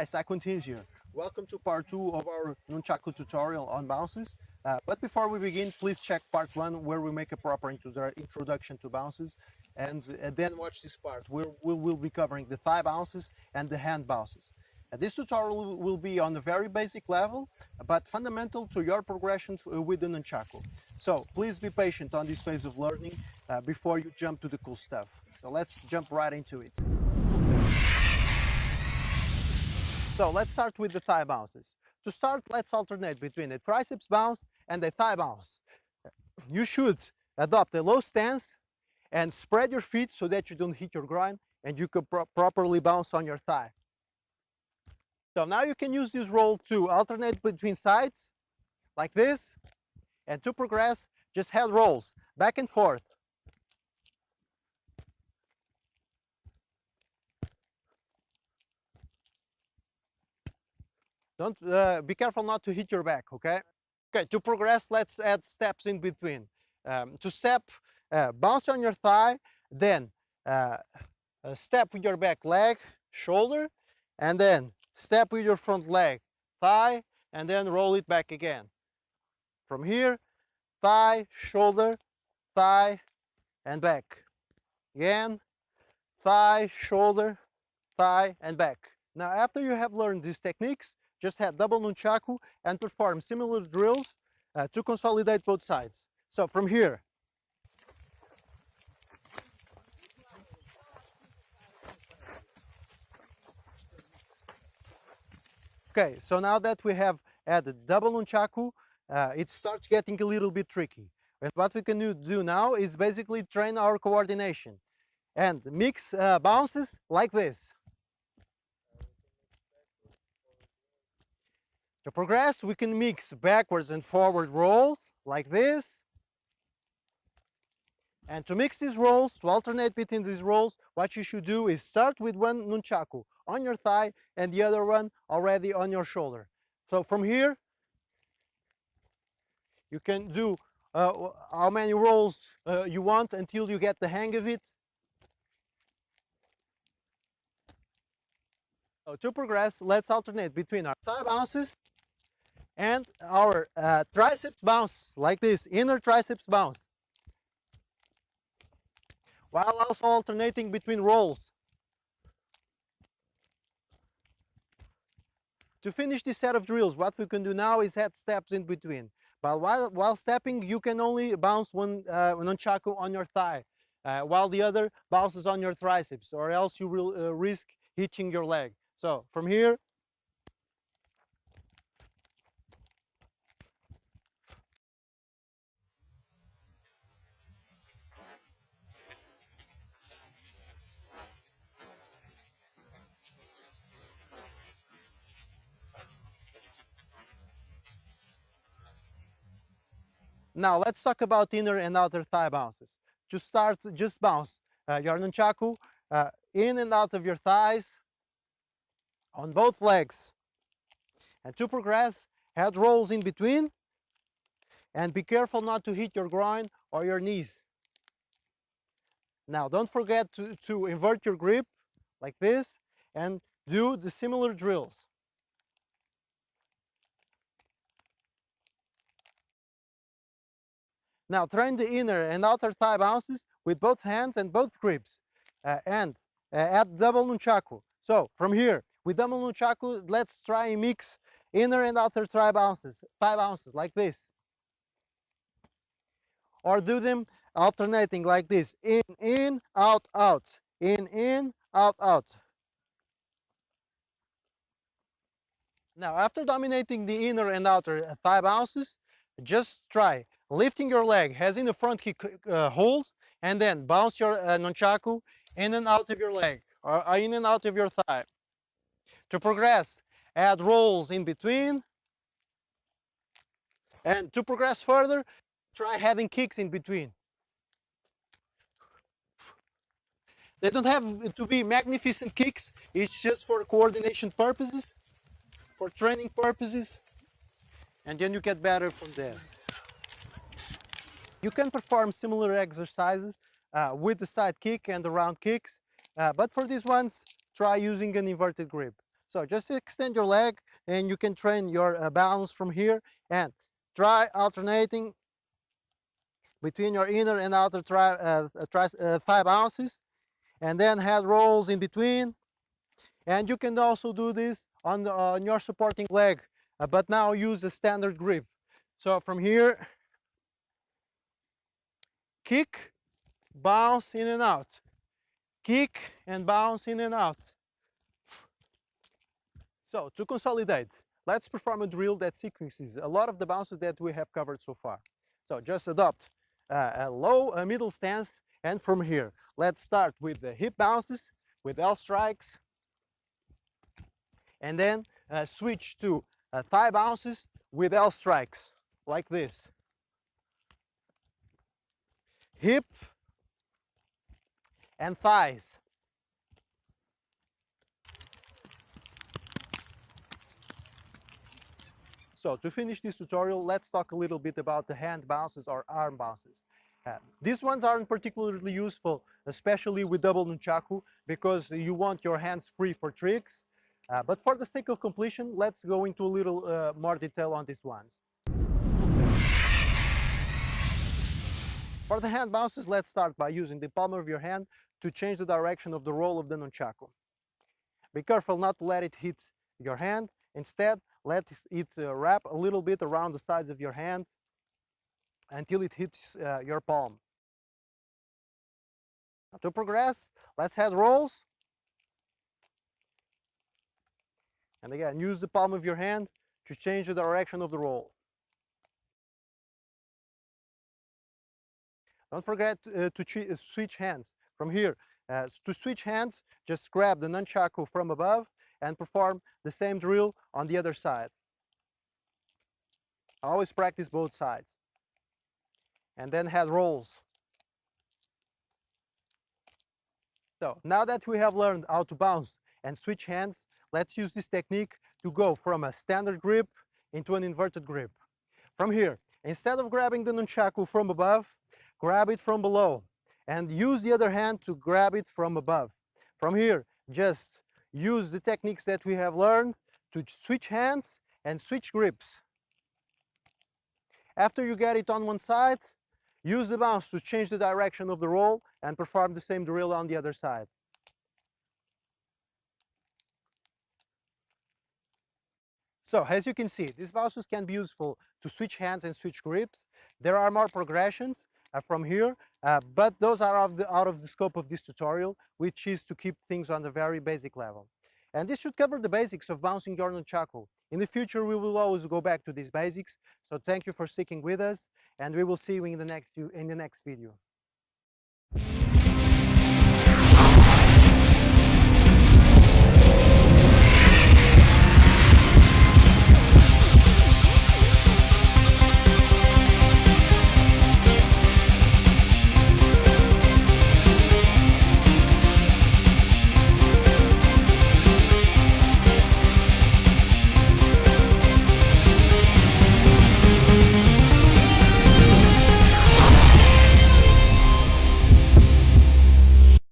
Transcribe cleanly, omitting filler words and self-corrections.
guys, I continue. Welcome to part 2 of our Nunchaku tutorial on bounces. But before we begin, please check part 1 where we make a proper introduction to bounces, and then watch this part where we will be covering the thigh bounces and the hand bounces. This tutorial will be on a very basic level, but fundamental to your progression with the Nunchaku. So please be patient on this phase of learning before you jump to the cool stuff. So let's jump right into it. So let's start with the thigh bounces. To start, let's alternate between a triceps bounce and a thigh bounce. You should adopt a low stance and spread your feet so that you don't hit your groin and you can properly bounce on your thigh. So now you can use this roll to alternate between sides like this, and to progress, just head rolls back and forth. Don't be careful not to hit your back, okay? Okay, to progress, let's add steps in between. To step, bounce on your thigh, then step with your back leg, shoulder, and then step with your front leg, thigh, and then roll it back again. From here, thigh, shoulder, thigh, and back. Again, thigh, shoulder, thigh, and back. Now, after you have learned these techniques, just head double nunchaku and perform similar drills to consolidate both sides. So from here, okay, so now that we have added double nunchaku, it starts getting a little bit tricky. And what we can do now is basically train our coordination and mix bounces like this. To progress, we can mix backwards and forward rolls like this. And to mix these rolls, to alternate between these rolls, what you should do is start with one nunchaku on your thigh and the other one already on your shoulder. So from here, you can do how many rolls you want until you get the hang of it. So to progress, let's alternate between our thigh bounces and our triceps bounce, like this, inner triceps bounce, while also alternating between rolls. To finish this set of drills, what we can do now is add steps in between. But while stepping, you can only bounce one nunchaku on your thigh, while the other bounces on your triceps, or else you will risk hitching your leg. So from here, now let's talk about inner and outer thigh bounces. To start, just bounce your nunchaku in and out of your thighs on both legs. And to progress, head rolls in between, and be careful not to hit your groin or your knees. Now don't forget to invert your grip like this and do the similar drills. Now train the inner and outer thigh bounces with both hands and both grips, and add double nunchaku. So from here, with double nunchaku, let's try and mix inner and outer thigh bounces like this. Or do them alternating like this: in, out, in, out. Now, after dominating the inner and outer thigh bounces, just try lifting your leg as in the front kick hold, and then bounce your nunchaku in and out of your leg, or in and out of your thigh. To progress, add rolls in between. And to progress further, try having kicks in between. They don't have to be magnificent kicks, it's just for coordination purposes, for training purposes, and then you get better from there. You can perform similar exercises with the side kick and the round kicks, but for these ones, try using an inverted grip. So just extend your leg and you can train your balance from here, and try alternating between your inner and outer thigh bounces, and then head rolls in between. And you can also do this on your supporting leg, but now use a standard grip. So from here, kick, bounce in and out, kick and bounce in and out. So to consolidate, let's perform a drill that sequences a lot of the bounces that we have covered so far. So just adopt a middle stance, and from here, let's start with the hip bounces with L strikes, and then switch to thigh bounces with L strikes, like this. Hip and thighs. So to finish this tutorial, let's talk a little bit about the hand bounces or arm bounces. These ones aren't particularly useful, especially with double nunchaku, because you want your hands free for tricks. But for the sake of completion, let's go into a little more detail on these ones. For the hand bounces, let's start by using the palm of your hand to change the direction of the roll of the nunchaku. Be careful not to let it hit your hand. Instead, let it wrap a little bit around the sides of your hand until it hits your palm. Now, to progress, let's head rolls. And again, use the palm of your hand to change the direction of the roll. Don't forget to switch hands. From here, to switch hands, just grab the nunchaku from above and perform the same drill on the other side. Always practice both sides. And then head rolls. So now that we have learned how to bounce and switch hands, let's use this technique to go from a standard grip into an inverted grip. From here, instead of grabbing the nunchaku from above, grab it from below and use the other hand to grab it from above. From here, just use the techniques that we have learned to switch hands and switch grips. After you get it on one side, use the bounce to change the direction of the roll and perform the same drill on the other side. So as you can see, these bounces can be useful to switch hands and switch grips. There are more progressions from here, but those are out of the scope of this tutorial, which is to keep things on the very basic level. And this should cover the basics of bouncing your nunchaku. In the future, we will always go back to these basics. So thank you for sticking with us, and we will see you in the next video.